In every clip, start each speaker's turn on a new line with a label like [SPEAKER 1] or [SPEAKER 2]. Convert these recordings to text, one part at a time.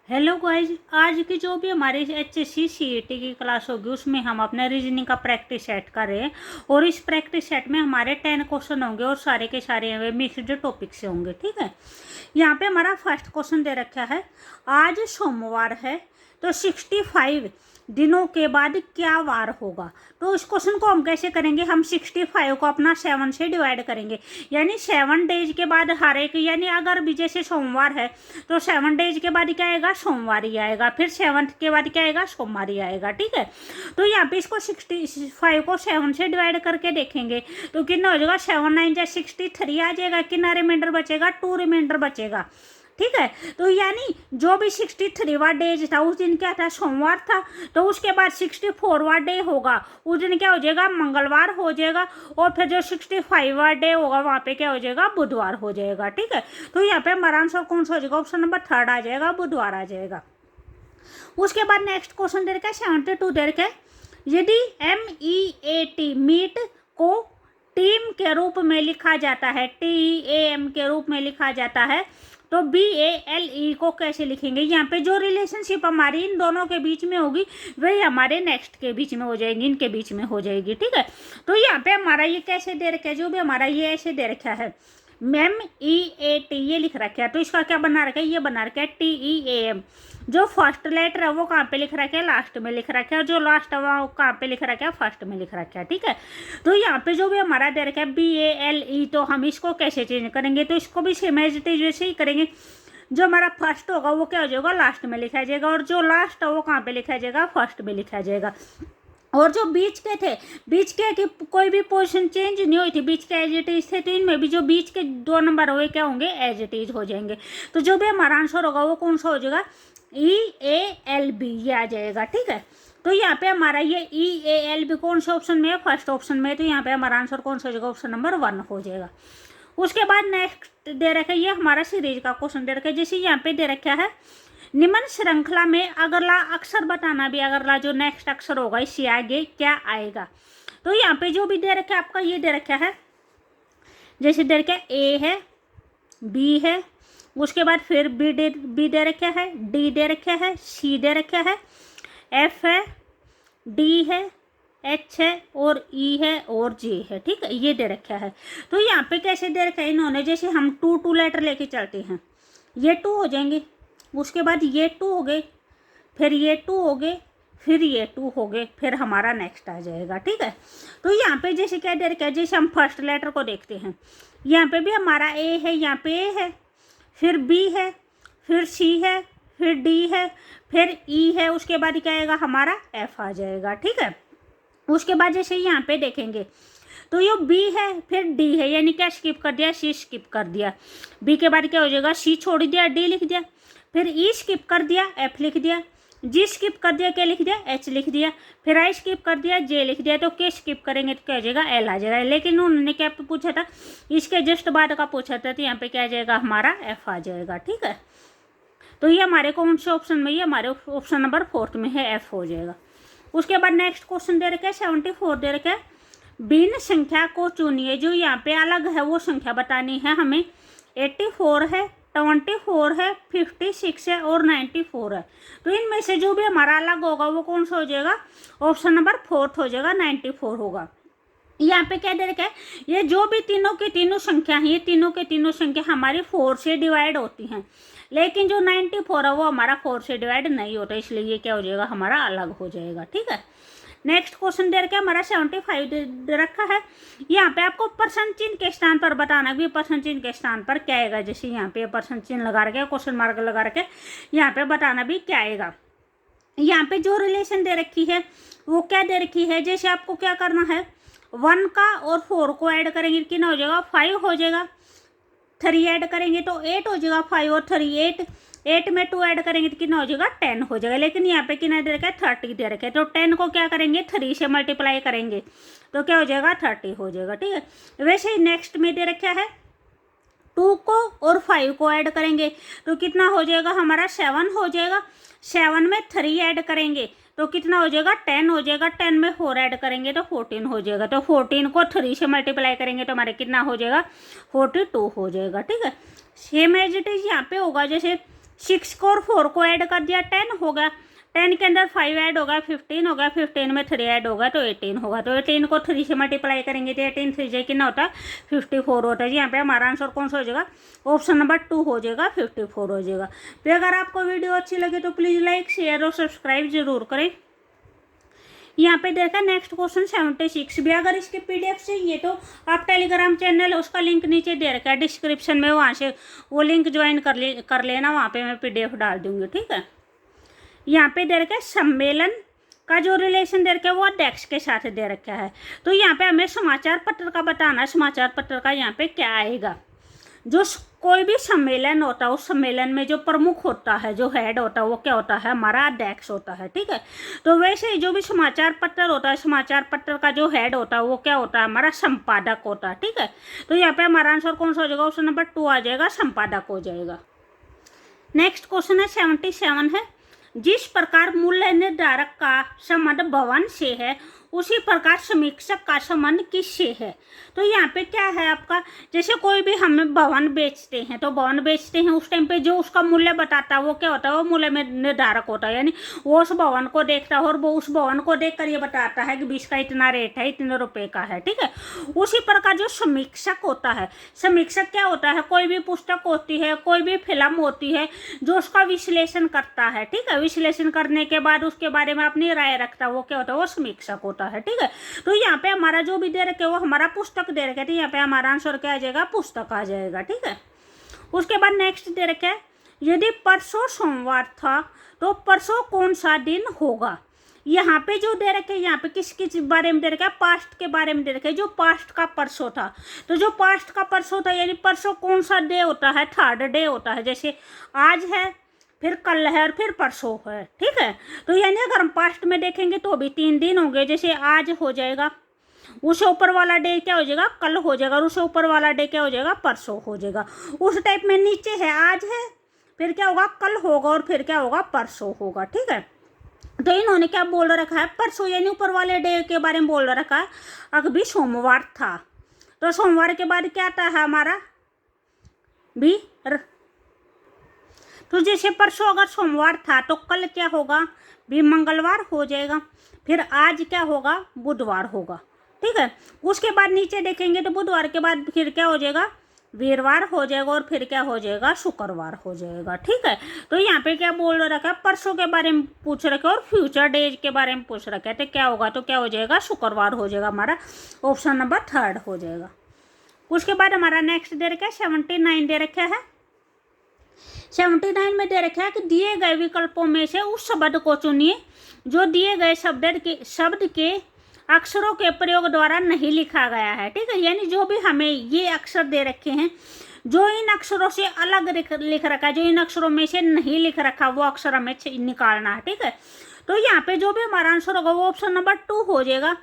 [SPEAKER 1] Hello guys, आज की जो भी हमारी HSC CET की क्लास होगी उसमें हम अपने रीजनिंग का प्रैक्टिस सेट कर रहे हैं। और इस प्रैक्टिस सेट में हमारे 10 क्वेश्चन होंगे और सारे के सारे मिक्स्ड टॉपिक से होंगे। ठीक है, यहाँ पे हमारा फर्स्ट क्वेश्चन दे रखा है, आज सोमवार है तो 65 दिनों के बाद क्या वार होगा। तो इस क्वेश्चन को हम कैसे करेंगे, हम 65 को अपना 7 से डिवाइड करेंगे, यानी 7 डेज के बाद हर एक, यानी अगर भी जैसे सोमवार है तो 7 डेज के बाद क्या आएगा, सोमवार ही आएगा, फिर 7 के बाद क्या आएगा, सोमवार ही आएगा। ठीक है, तो यहाँ पे इसको 65 को 7 से डिवाइड करके देखेंगे तो कितना हो जाएगा, 7 9 जा 63 आ जाएगा, कितना रिमाइंडर बचेगा, 2 रिमाइंडर बचेगा। ठीक है, तो यानी जो भी 63वां डेज था उस दिन क्या था, सोमवार था, तो उसके बाद 64वां डे होगा उस दिन क्या हो जाएगा, मंगलवार हो जाएगा, और फिर जो 65वां डे होगा वहाँ पे क्या हो जाएगा, बुधवार हो जाएगा। ठीक है, तो यहाँ पे हमारा आंसर कौन सा हो जाएगा, ऑप्शन नंबर 3 आ जाएगा, बुधवार आ जाएगा। उसके बाद नेक्स्ट क्वेश्चन दे रखा है 72 दे रखा है, यदि MEAT मीट को टीम के रूप में लिखा जाता है, TEAM के रूप में लिखा जाता है, तो BALE को कैसे लिखेंगे। यहाँ पे जो रिलेशनशिप हमारी इन दोनों के बीच में होगी वही हमारे नेक्स्ट के बीच में हो जाएगी, इनके बीच में हो जाएगी। ठीक है, तो यहाँ पे हमारा ये कैसे दे रखा है, जो भी हमारा ये ऐसे दे रखा है, MEAT ये लिख रखा है, तो इसका क्या बना रखा है, ये बना रखा है TEAM। जो फर्स्ट लेटर है वो कहाँ पे लिख रखा है, लास्ट में लिख रखा है, और जो लास्ट है वो कहाँ पे लिख रखा है, फर्स्ट में लिख रखा है। ठीक है, तो यहाँ पे जो भी हमारा दे रखा है BALE, तो हम इसको कैसे चेंज करेंगे, तो इसको भी सेम एज इट इज वैसे ही करेंगे। जो हमारा फर्स्ट होगा वो क्या हो जाएगा, लास्ट में लिखा जाएगा, और जो लास्ट है वो कहाँ पे लिखा जाएगा, फर्स्ट में लिखा जाएगा। और जो बीच के थे, बीच के कि कोई भी पोजीशन चेंज नहीं हुई थी, बीच के एज इट इज थे, तो इनमें भी जो बीच के 2 नंबर हुए क्या होंगे, एज इट इज हो जाएंगे। तो जो भी हमारा आंसर होगा वो कौन सा हो जाएगा, EALB ये आ जाएगा। ठीक है, तो यहाँ पे हमारा ये EALB कौन से ऑप्शन में है, फर्स्ट ऑप्शन में है, तो यहाँ पे हमारा आंसर कौन सा हो जाएगा, ऑप्शन नंबर 1 हो जाएगा। उसके बाद नेक्स्ट दे रखा है, ये हमारा सीरीज का क्वेश्चन दे रखा है, जैसे यहाँ पे दे रखा है, निम्न श्रृंखला में अगला अक्षर बताना, भी अगला जो नेक्स्ट अक्षर होगा इससे आगे क्या आएगा। तो यहाँ पे जो भी दे रखा है आपका, ये दे रखा है, जैसे दे रखा है A है, B है, उसके बाद फिर B दे रखा है, D दे रखा है, C दे रखा है, F है, D है, H है, और E है, और J है। ठीक है, ये दे रखा है। तो यहाँ पे कैसे दे रखा है इन्होंने, जैसे हम 2 लेटर लेके चलते हैं, ये 2 हो जाएंगे, उसके बाद ये 2 हो गए, फिर ये 2 हो गए, फिर ये 2 हो गए, फिर हमारा नेक्स्ट आ जाएगा। ठीक है, तो यहाँ पे जैसे क्या दे रखा है, जैसे हम फर्स्ट लेटर को देखते हैं, यहाँ पे भी हमारा A है, यहाँ पे A है, फिर B है, फिर C है, फिर D है, फिर E है, उसके बाद क्या आएगा, हमारा F आ जाएगा। ठीक है, उसके बाद जैसे यहाँ पे देखेंगे तो ये B है, फिर D है, यानी क्या स्किप कर दिया, C स्किप कर दिया, B के बाद क्या हो जाएगा, C छोड़ दिया, D लिख दिया, फिर E स्किप कर दिया, F लिख दिया, G स्किप कर दिया, क्या लिख दिया, H लिख दिया, फिर I स्किप कर दिया, J लिख दिया, तो K स्किप करेंगे तो क्या हो जाएगा, L आ जाएगा। लेकिन उन्होंने क्या पूछा था, इसके जस्ट बाद का पूछा था, तो यहाँ पे क्या आ जाएगा, हमारा F आ जाएगा। ठीक है, तो ये हमारे कौन से ऑप्शन में, ये हमारे ऑप्शन नंबर 4 में है, F हो जाएगा। उसके बाद नेक्स्ट क्वेश्चन दे रखा है 74 दे रखा है, भिन्न संख्या को चुनिए, जो यहाँ पे अलग है वो संख्या बतानी है हमें। 84 है, 24 है, 56 है, और 94 है। तो इनमें से जो भी हमारा अलग होगा वो कौन सा हो जाएगा, ऑप्शन नंबर 4 हो जाएगा, 94 होगा। यहाँ पे क्या दे रखा है, ये जो भी तीनों की तीनों संख्या है, ये तीनों के तीनों संख्या हमारी 4 से डिवाइड होती हैं, लेकिन जो 94 है वो हमारा 4 से डिवाइड नहीं होता, इसलिए ये क्या हो जाएगा, हमारा अलग हो जाएगा। ठीक है, नेक्स्ट क्वेश्चन दे रखा है हमारा 75 दे रखा है, यहाँ पे आपको परसेंट चिन्ह के स्थान पर बताना भी, परसेंट चिन्ह के स्थान पर क्या आएगा, जैसे यहाँ पे परसेंट चिन्ह लगा रखे, क्वेश्चन मार्क लगा रखे, यहाँ पे बताना भी क्या आएगा। यहाँ पे जो रिलेशन दे रखी है वो क्या दे रखी है, जैसे आपको क्या करना है, 1 का और 4 को ऐड करेंगे कितना हो जाएगा, 5 हो जाएगा, 3 ऐड करेंगे तो 8 हो जाएगा, 5 और 3 8 में 2 ऐड करेंगे तो कितना हो जाएगा, 10 हो जाएगा। लेकिन यहाँ पे कितना दे रखा है, 30 दे रखा है, तो 10 को क्या करेंगे, 3 से मल्टीप्लाई करेंगे तो क्या हो जाएगा, 30 हो जाएगा। ठीक है, वैसे ही नेक्स्ट में दे रखा है 2 को और 5 को ऐड करेंगे तो कितना हो जाएगा, हमारा 7 हो जाएगा, 7 में 3 ऐड करेंगे तो कितना हो जाएगा, 10 हो जाएगा, 10 में 4 ऐड करेंगे तो 14 हो जाएगा, तो 14 को 3 से मल्टीप्लाई करेंगे तो हमारे कितना हो जाएगा, 42 हो जाएगा। ठीक है, सेम एज इट इज यहाँ पे होगा, जैसे 6 को और 4 को ऐड कर दिया 10 हो गया। 10 के अंदर 5 ऐड होगा 15 होगा, 15 में 3 ऐड होगा तो 18 होगा। तो 18 को 3 से मल्टीप्लाई करेंगे तो 18 3 से कितना होता है 54 होता है। यहाँ पे हमारा आंसर कौन सा हो जाएगा, ऑप्शन नंबर 2 हो जाएगा, 54 हो जाएगा। तो अगर आपको वीडियो अच्छी लगे तो प्लीज़ लाइक शेयर और सब्सक्राइब जरूर करें। यहाँ पे देखा नेक्स्ट क्वेश्चन 76 भी अगर इसके पीडीएफ चाहिए तो आप टेलीग्राम चैनल उसका लिंक नीचे दे रखा है डिस्क्रिप्शन में, वहाँ से वो लिंक ज्वाइन कर लेना, वहाँ पे मैं पीडीएफ डाल दूँगी, ठीक है। यहाँ पे दे रखा है सम्मेलन का जो रिलेशन दे रखा है वो अध्यक्ष के साथ दे रखा है। तो यहाँ पे हमें समाचार पत्र का बताना है, समाचार पत्र का यहाँ पे क्या आएगा। जो कोई भी सम्मेलन होता है उस सम्मेलन में जो प्रमुख होता है, जो हेड होता है वो क्या होता है, हमारा अध्यक्ष होता है, ठीक है। तो वैसे ही जो भी समाचार पत्र होता है, समाचार पत्र का जो हेड होता है वो क्या होता है, हमारा संपादक होता है, ठीक है। तो यहाँ पे हमारा आंसर कौन सा हो जाएगा, ऑप्शन नंबर 2 आ जाएगा, संपादक हो जाएगा। नेक्स्ट क्वेश्चन है 77 है, जिस प्रकार मूल्य निर्धारक का संबंध भवन से है उसी प्रकार समीक्षक का संबंध किससे है। तो यहाँ पे क्या है आपका, जैसे कोई भी हमें भवन बेचते हैं तो भवन बेचते हैं उस टाइम पे जो उसका मूल्य बताता है वो क्या होता है, वो मूल्य में निर्धारक होता है। यानी वो उस भवन को देखता है और वो उस भवन को देख कर ये बताता है कि 20 का इतना रेट है, इतने रुपए का है, ठीक है। उसी प्रकार जो समीक्षक होता है, समीक्षक क्या होता है, कोई भी पुस्तक होती है, कोई भी फिल्म होती है जो उसका विश्लेषण करता है, ठीक है। विश्लेषण करने के बाद उसके बारे में अपनी राय रखता है, वो क्या होता है, वो समीक्षक होता है, ठीक है। तो यहाँ पे हमारा जो भी दे रखे वो हमारा पुस्तक दे रखे, तो यहाँ पे हमारा आंसर क्या आ जाएगा, पुस्तक आ जाएगा, ठीक है। उसके बाद नेक्स्ट दे रखे यदि परसों सोमवार था तो परसों कौन सा दिन होगा। यहाँ पे जो दे रखे, यहाँ पे किस किस बारे में दे रखा है, पास्ट के बारे में दे रखे, जो पास्ट का परसों था। तो जो पास्ट का परसों था यानी परसों कौन सा डे होता है, थर्ड डे होता है। जैसे आज है, फिर कल है और फिर परसों है, ठीक है। तो यानी अगर हम पास्ट में देखेंगे तो भी 3 दिन होंगे, जैसे आज हो जाएगा, उससे ऊपर वाला डे क्या हो जाएगा, कल हो जाएगा, और उससे ऊपर वाला डे क्या हो जाएगा, परसों हो जाएगा। उस टाइप में नीचे है आज है, फिर क्या होगा, कल होगा, और फिर क्या होगा, परसों होगा, ठीक है। तो इन्होंने क्या बोल रखा है, परसों यानी ऊपर वाले डे के बारे में बोल रखा है। अभी सोमवार था तो सोमवार के बाद क्या आता है हमारा भी, तो जैसे परसों अगर सोमवार था तो कल क्या होगा, भी मंगलवार हो जाएगा, फिर आज क्या होगा, बुधवार होगा, ठीक है। उसके बाद नीचे देखेंगे तो बुधवार के बाद फिर क्या हो जाएगा, वीरवार हो जाएगा, और फिर क्या हो जाएगा, शुक्रवार हो जाएगा, ठीक है। तो यहाँ पे क्या बोल रखा है, परसों के बारे में पूछ रखे और फ्यूचर डेज के बारे में पूछ रखे, तो क्या होगा, तो क्या हो जाएगा, शुक्रवार हो जाएगा, हमारा ऑप्शन नंबर 3 हो जाएगा। उसके बाद हमारा नेक्स्ट दे रखा है 79 दे रखा है। 79 में दे रखा है कि दिए गए विकल्पों में से उस शब्द को चुनिए जो दिए गए शब्द के अक्षरों के प्रयोग द्वारा नहीं लिखा गया है, ठीक है। यानी जो भी हमें ये अक्षर दे रखे हैं जो इन अक्षरों से अलग लिख रखा है, जो इन अक्षरों में से नहीं लिख रखा, वो अक्षर हमें निकालना है, ठीक है। तो यहाँ पे जो भी हमारा आंसर होगा वो ऑप्शन नंबर 2 हो जाएगा।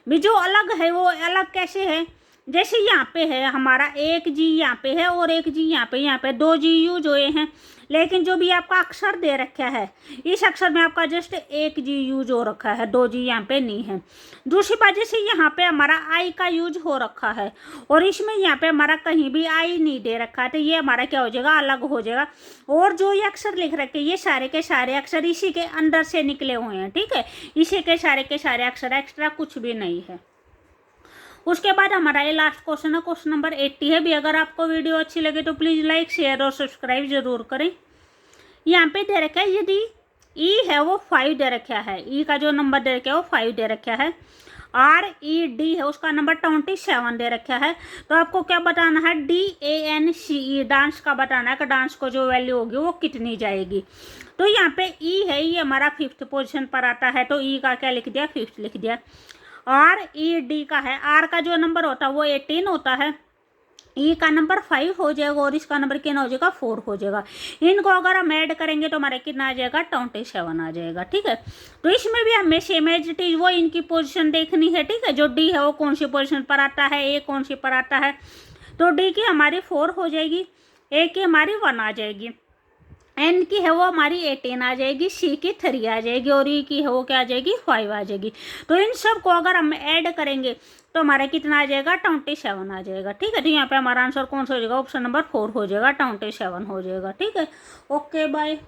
[SPEAKER 1] भी जो अलग है वो अलग कैसे है, जैसे यहाँ पे है हमारा एक जी यहाँ पे है और एक जी यहाँ पे 2 जी यूज हुए हैं, लेकिन जो भी आपका अक्षर दे रखा है इस अक्षर में आपका जस्ट एक जी यूज हो रखा है, 2 जी यहाँ पे नहीं है। दूसरी बात जैसे यहाँ पे हमारा आई का यूज हो रखा है और इसमें यहाँ पे हमारा कहीं भी आई नहीं दे रखा है, तो ये हमारा क्या हो जाएगा, अलग हो जाएगा। और जो ये अक्षर लिख रखे ये सारे के सारे अक्षर इसी के अंदर से निकले हुए हैं, ठीक है। इसी के सारे अक्षर, एक्स्ट्रा कुछ भी नहीं है। उसके बाद हमारा ये लास्ट क्वेश्चन है, क्वेश्चन नंबर 80 है। भी अगर आपको वीडियो अच्छी लगे तो प्लीज़ लाइक शेयर और सब्सक्राइब जरूर करें। यहाँ पे दे रखा है यदि ई है वो 5 दे रखा है, ई का जो नंबर दे रखा है वो 5 दे रखा है। RED है उसका नंबर 27 दे रखा है। तो आपको क्या बताना है, DANCE डांस का बताना है कि डांस को जो वैल्यू होगी वो कितनी जाएगी। तो यहाँ पे ई है, ये हमारा 5th पोजिशन पर आता है, तो ई का क्या लिख दिया, 5th लिख दिया। RED का है, R का जो नंबर होता है वो 18 होता है, ई का नंबर 5 हो जाएगा और इसका नंबर कितना हो जाएगा, 4 हो जाएगा। इनको अगर हम ऐड करेंगे तो हमारे कितना आ जाएगा, 27 आ जाएगा, ठीक है। तो इसमें भी हमें सेम एज इट इज वो इनकी पोजीशन देखनी है, ठीक है। जो डी है वो कौन सी पोजीशन पर आता है, ए कौन सी पर आता है, तो डी की हमारी 4 हो जाएगी, ए की हमारी 1 आ जाएगी। एन की है वो हमारी 18 आ जाएगी, सी की 3 आ जाएगी और ई की है वो क्या आ जाएगी 5 आ जाएगी। तो इन सब को अगर हम ऐड करेंगे तो हमारा कितना आ जाएगा 27 आ जाएगा। ठीक है, तो यहाँ पे हमारा आंसर कौन सा हो जाएगा, ऑप्शन नंबर 4 हो जाएगा, 27 हो जाएगा। ठीक है, ओके बाय।